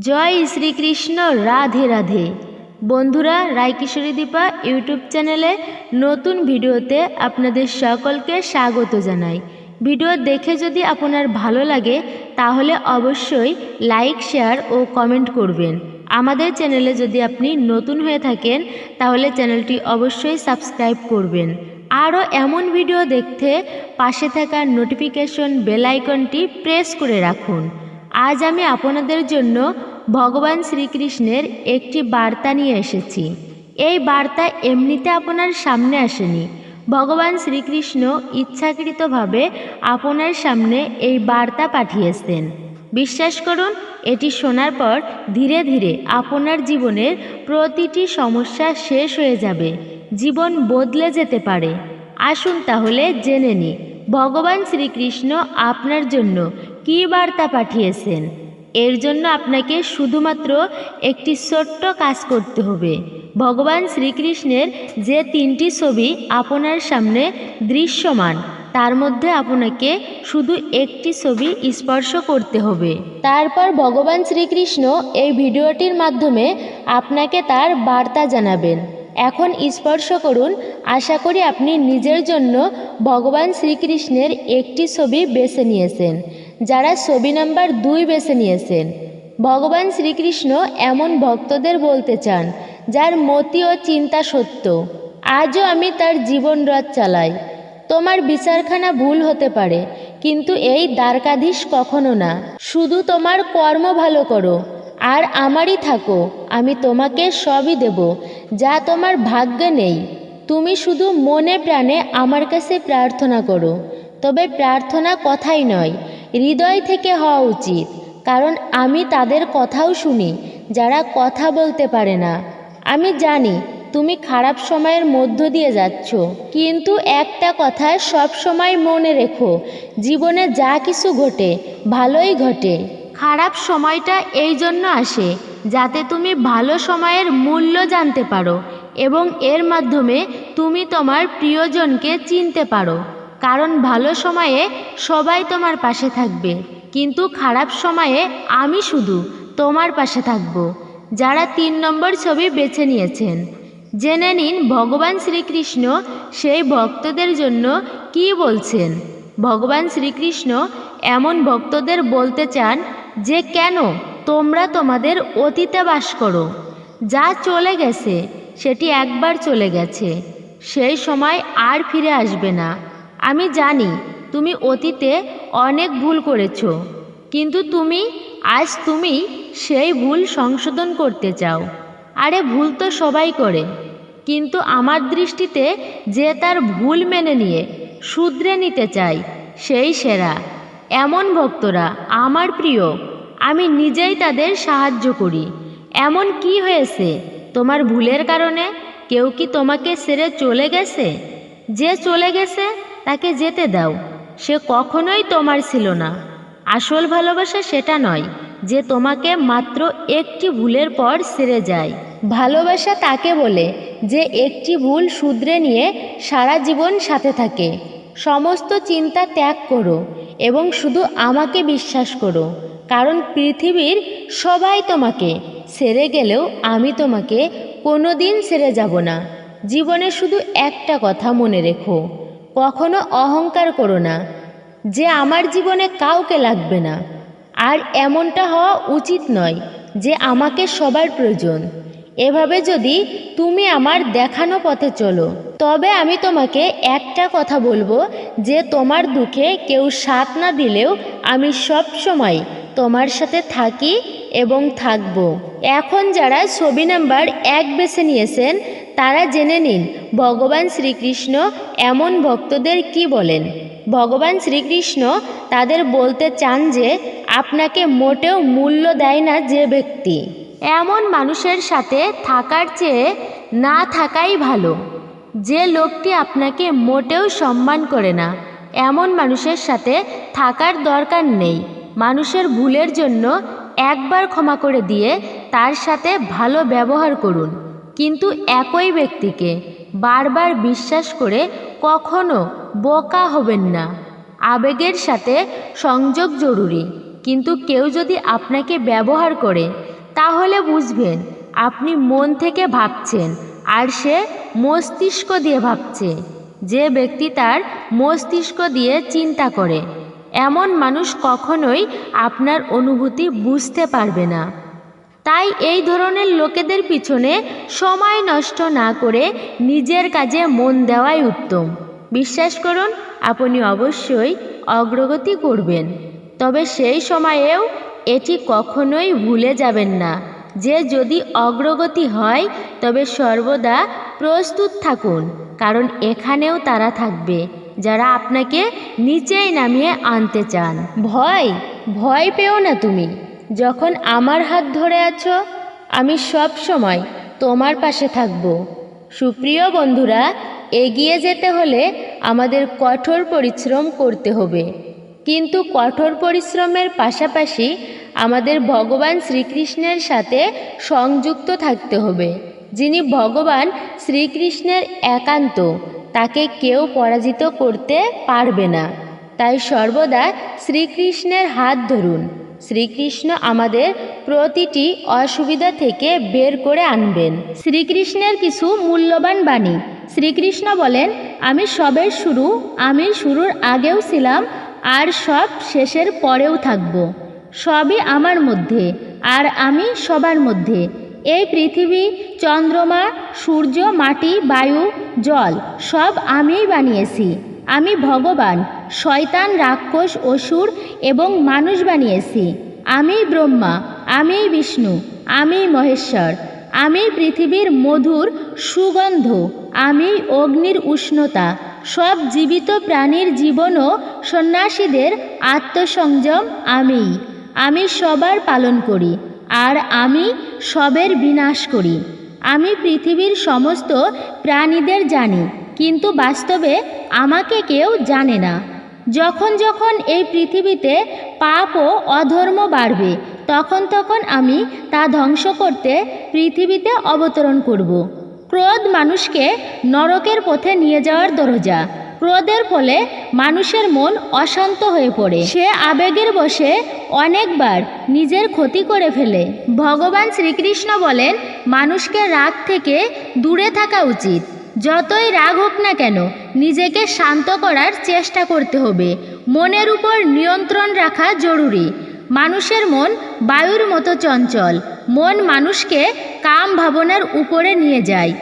জয় শ্রীকৃষ্ণ। রাধে রাধে। বন্ধুরা, রায়কিশোরী দীপা ইউটিউব চ্যানেলে নতুন ভিডিওতে আপনাদের সকলকে স্বাগত জানাই। ভিডিও দেখে যদি আপনার ভালো লাগে তাহলে অবশ্যই লাইক, শেয়ার ও কমেন্ট করবেন। আমাদের চ্যানেলে যদি আপনি নতুন হয়ে থাকেন তাহলে চ্যানেলটি অবশ্যই সাবস্ক্রাইব করবেন। আরও এমন ভিডিও দেখতে পাশে থাকা নোটিফিকেশন বেল আইকনটি প্রেস করে রাখুন। আজ আমি আপনাদের জন্য ভগবান শ্রীকৃষ্ণের একটি বার্তা নিয়ে এসেছি। এই বার্তা এমনিতে আপনার সামনে আসেনি। ভগবান শ্রীকৃষ্ণ ইচ্ছাকৃতভাবে আপনার সামনে এই বার্তা পাঠিয়েছেন। বিশ্বাস করুন, এটি শোনার পর ধীরে ধীরে আপনার জীবনের প্রতিটি সমস্যা শেষ হয়ে যাবে, জীবন বদলে যেতে পারে। আসুন তাহলে জেনে নিই ভগবান শ্রীকৃষ্ণ আপনার জন্য কী বার্তা পাঠিয়েছেন। এর জন্য আপনাকে শুধুমাত্র একটি ছোট্ট কাজ করতে হবে। ভগবান শ্রীকৃষ্ণের যে তিনটি ছবি আপনার সামনে দৃশ্যমান তার মধ্যে আপনাকে শুধু একটি ছবি স্পর্শ করতে হবে। তারপর ভগবান শ্রীকৃষ্ণ এই ভিডিওটির মাধ্যমে আপনাকে তার বার্তা জানাবেন। এখন স্পর্শ করুন। আশা করি আপনি নিজের জন্য ভগবান শ্রীকৃষ্ণের একটি ছবি বেছে নিয়েছেন। যারা ছবি নাম্বার 2 বেছে নিয়েছেন, ভগবান শ্রীকৃষ্ণ এমন ভক্তদের বলতে চান যার মতি ও চিন্তা সত্য। আজও আমি তার জীবন রথ চালাই। তোমার বিচারখানা ভুল হতে পারে, কিন্তু এই দ্বারকাধীশ কখনো না। শুধু তোমার কর্ম ভালো করো আর আমারই থাকো। আমি তোমাকে সবই দেব যা তোমার ভাগ্যে নেই। তুমি শুধু মনে প্রাণে আমার কাছে প্রার্থনা করো। তবে প্রার্থনা কথাই নয়, হৃদয় থেকে হওয়া উচিত। কারণ আমি তাদের কথাও শুনি যারা কথা বলতে পারে না। আমি জানি তুমি খারাপ সময়ের মধ্য দিয়ে যাচ্ছ, কিন্তু একটা কথা সব সময় মনে রেখো, জীবনে যা কিছু ঘটে ভালোই ঘটে। খারাপ সময়টা এই জন্য আসে যাতে তুমি ভালো সময়ের মূল্য জানতে পারো এবং এর মাধ্যমে তুমি তোমার প্রিয়জনকে চিনতে পারো। কারণ ভালো সময়ে সবাই তোমার পাশে থাকবে, কিন্তু খারাপ সময়ে আমি শুধু তোমার পাশে থাকব। যারা 3 নম্বর ছবি বেছে নিয়েছেন, জেনে নিন ভগবান শ্রীকৃষ্ণ সেই ভক্তদের জন্য কি বলছেন। ভগবান শ্রীকৃষ্ণ এমন ভক্তদের বলতে চান যে কেন তোমরা তোমাদের অতীতে বাস করো। যা চলে গেছে সেটি একবার চলে গেছে, সেই সময় আর ফিরে আসবে না। আমি জানি তুমি অতীতে অনেক ভুল করেছো, কিন্তু আজ তুমি সেই ভুল সংশোধন করতে চাও। আরে ভুল তো সবাই করে, কিন্তু আমার দৃষ্টিতে যে তার ভুল মেনে নিয়ে শুধরে নিতে চায় সেই সেরা। এমন ভক্তরা আমার প্রিয়, আমি নিজেই তাদের সাহায্য করি। এমন কি হয়েছে তোমার ভুলের কারণে? কেউ কি তোমাকে ছেড়ে চলে গেছে? যে চলে গেছে তাকে যেতে দাও, সে কখনোই তোমার ছিল না। আসল ভালোবাসা সেটা নয় যে তোমাকে মাত্র একটি ভুলের পর ছেড়ে যায়। ভালোবাসা তাকে বলে যে একটি ভুল শুধরে নিয়ে সারা জীবন সাথে থাকে। সমস্ত চিন্তা ত্যাগ করো এবং শুধু আমাকে বিশ্বাস করো। কারণ পৃথিবীর সবাই তোমাকে ছেড়ে গেলেও আমি তোমাকে কোনোদিন ছেড়ে যাব না। জীবনে শুধু একটা কথা মনে রেখো, কখনো অহংকার করো না যে আমার জীবনে কাউকে লাগবে না। আর এমনটা হওয়া উচিত নয় যে আমাকে সবার প্রয়োজন। এভাবে যদি তুমি আমার দেখানো পথে চলো, তবে আমি তোমাকে একটা কথা বলবো যে তোমার দুঃখে কেউ সাথ না দিলেও আমি সব সময় তোমার সাথে থাকি এবং থাকব। এখন যারা ছবি নাম্বার 1 বেছে নিয়েছেন তারা জেনে নিন ভগবান শ্রীকৃষ্ণ এমন ভক্তদের কি বলেন। ভগবান শ্রীকৃষ্ণ তাদের বলতে চান যে আপনাকে মোটেও মূল্য দেয় না যে ব্যক্তি, এমন মানুষের সাথে থাকার চেয়ে না থাকাই ভালো। যে লোকটি আপনাকে মোটেও সম্মান করে না, এমন মানুষের সাথে থাকার দরকার নেই। মানুষের ভুলের জন্য একবার ক্ষমা করে দিয়ে তার সাথে ভালো ব্যবহার করুন, কিন্তু একই ব্যক্তিকে বারবার বিশ্বাস করে কখনো বোকা হবেন না। আবেগের সাথে সংযোগ জরুরি, কিন্তু কেউ যদি আপনাকে ব্যবহার করে তাহলে বুঝবেন আপনি মন থেকে ভাবছেন আর সে মস্তিষ্ক দিয়ে ভাবছে। যে ব্যক্তি তার মস্তিষ্ক দিয়ে চিন্তা করে এমন মানুষ কখনোই আপনার অনুভূতি বুঝতে পারবে না। তাই এই ধরনের লোকেদের পিছনে সময় নষ্ট না করে নিজের কাজে মন দেওয়াই উত্তম। বিশ্বাস করুন, আপনি অবশ্যই অগ্রগতি করবেন। তবে সেই সময়েও এটি কখনোই ভুলে যাবেন না যে যদি অগ্রগতি হয় তবে সর্বদা প্রস্তুত থাকুন, কারণ এখানেও তারা থাকবে যারা আপনাকে নিচেই নামিয়ে আনতে চান। ভয় পেও না তুমি। যখন আমার হাত ধরে আছো, আমি সব সময় তোমার পাশে থাকব। সুপ্রিয় বন্ধুরা, এগিয়ে যেতে হলে আমাদের কঠোর পরিশ্রম করতে হবে, কিন্তু কঠোর পরিশ্রমের পাশাপাশি আমাদের ভগবান শ্রীকৃষ্ণের সাথে সংযুক্ত থাকতে হবে। যিনি ভগবান শ্রীকৃষ্ণের একান্ত, তাকে কেউ পরাজিত করতে পারবে না। তাই সর্বদা শ্রীকৃষ্ণের হাত ধরুন। শ্রীকৃষ্ণ আমাদের প্রতিটি অসুবিধা থেকে বের করে আনবেন। শ্রীকৃষ্ণের কিছু মূল্যবান বাণী। শ্রীকৃষ্ণ বলেন, আমি সবের শুরু, আমি শুরুর আগেও ছিলাম আর সব শেষের পরেও থাকব। সবই আমার মধ্যে আর আমি সবার মধ্যে। এই পৃথিবী, চন্দ্রমা, সূর্য, মাটি, বায়ু, জল সব আমিই বানিয়েছি। আমি ভগবান, শয়তান, রাক্ষস, অসুর এবং মানুষ বানিয়েছি। আমিই ব্রহ্মা, আমিই বিষ্ণু, আমিই মহেশ্বর। আমি পৃথিবীর মধুর সুগন্ধ, আমি অগ্নির উষ্ণতা। সব জীবিত প্রাণীর জীবন ও সন্ন্যাসীদের আত্মসংযম আমি সবার পালন করি আর আমি সবের বিনাশ করি। আমি পৃথিবীর সমস্ত প্রাণীদের জানি, কিন্তু বাস্তবে আমাকে কেউ জানে না। যখন যখন এই পৃথিবীতে পাপ ও অধর্ম বাড়বে, তখন তখন আমি তা ধ্বংস করতে পৃথিবীতে অবতরণ করব। ক্রোধ মানুষকে নরকের পথে নিয়ে যাওয়ার দরজা। ক্রোধের ফলে মানুষের মন অশান্ত হয়ে পড়ে। সে আবেগের বশে অনেকবার নিজের ক্ষতি করে ফেলে। ভগবান শ্রীকৃষ্ণ বলেন, মানুষকে রাগ থেকে দূরে থাকা উচিত। যতই রাগ হোক না কেন, নিজেকে শান্ত করার চেষ্টা করতে হবে। মনের উপর নিয়ন্ত্রণ রাখা জরুরি। মানুষের মন বায়ুর মতো চঞ্চল। মন মানুষকে কাম ভাবনার উপরে নিয়ে যায়।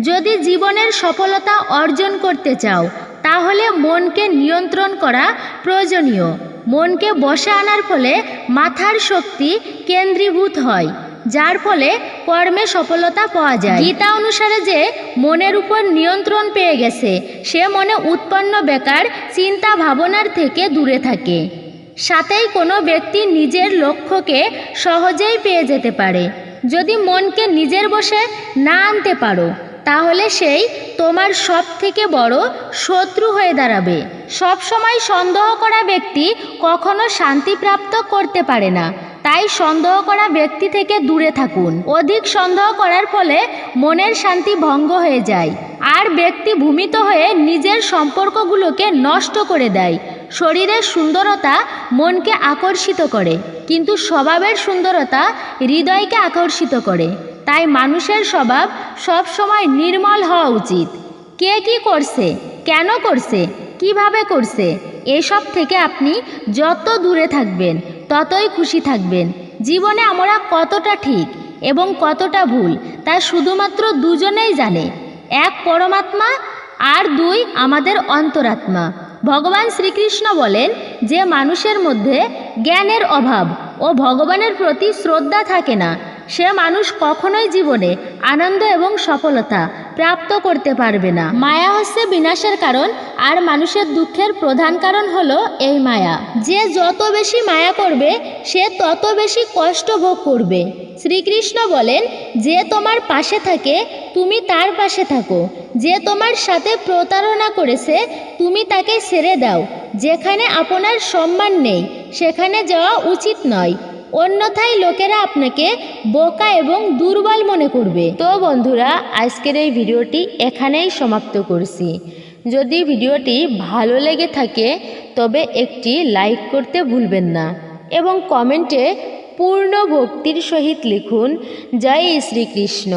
যদি জীবনের সফলতা অর্জন করতে চাও, তাহলে মনকে নিয়ন্ত্রণ করা প্রয়োজনীয়। মনকে বশে আনার ফলে মাথার শক্তি কেন্দ্রীভূত হয়, যার ফলে কর্মে সফলতা পাওয়া যায়। গীতা অনুসারে যে মনের উপর নিয়ন্ত্রণ পেয়ে গেছে, সে মনে উৎপন্ন বেকার চিন্তা ভাবনার থেকে দূরে থাকে। সাথেই কোনো ব্যক্তি নিজের লক্ষ্যকে সহজেই পেয়ে যেতে পারে। যদি মনকে নিজের বশে না আনতে পারো, তাহলে সেই তোমার সব থেকে বড় শত্রু হয়ে দাঁড়াবে। সবসময় সন্দেহ করা ব্যক্তি কখনো শান্তি প্রাপ্ত করতে পারে না। তাই সন্দেহ করা ব্যক্তি থেকে দূরে থাকুন। অধিক সন্দেহ করার ফলে মনের শান্তি ভঙ্গ হয়ে যায় আর ব্যক্তি ভূমিত হয়ে নিজের সম্পর্কগুলোকে নষ্ট করে দেয়। শরীরের সুন্দরতা মনকে আকর্ষিত করে, কিন্তু স্বভাবের সুন্দরতা হৃদয়কে আকর্ষিত করে। তাই মানুষের স্বভাব সব সময় নির্মল হওয়া উচিত। কে কি করছে, কেন করছে, কিভাবে করছে, এসব থেকে আপনি যত দূরে থাকবেন ততই খুশি থাকবেন। জীবনে আমরা কতটা ঠিক এবং কতটা ভুল তা শুধুমাত্র দুজনেই জানে, এক পরমাত্মা আর দুই আমাদের অন্তরাত্মা। ভগবান শ্রীকৃষ্ণ বলেন, যে মানুষের মধ্যে জ্ঞানের অভাব ও ভগবানের প্রতি শ্রদ্ধা থাকে না, সে মানুষ কখনোই জীবনে আনন্দ এবং সফলতা প্রাপ্ত করতে পারবে না। মায়া হচ্ছে বিনাশের কারণ, আর মানুষের দুঃখের প্রধান কারণ হলো এই মায়া। যে যত বেশি মায়া করবে, সে তত বেশি কষ্ট ভোগ করবে। শ্রীকৃষ্ণ বলেন, যে তোমার পাশে থাকে তুমি তার পাশে থাকো। যে তোমার সাথে প্রতারণা করেছে তুমি তাকে ছেড়ে দাও। যেখানে আপনার সম্মান নেই সেখানে যাওয়া উচিত নয়, অন্যথায় লোকেরা আপনাকে বোকা এবং দুর্বল মনে করবে। তো বন্ধুরা, আজকের এই ভিডিওটি এখানেই সমাপ্ত করছি। যদি ভিডিওটি ভালো লেগে থাকে তবে একটি লাইক করতে ভুলবেন না এবং কমেন্টে পূর্ণ ভক্তির সহিত লিখুন জয় শ্রীকৃষ্ণ।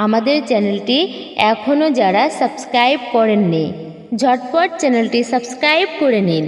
আমাদের চ্যানেলটি এখনও যারা সাবস্ক্রাইব করেননি ঝটপট চ্যানেলটি সাবস্ক্রাইব করে নিন।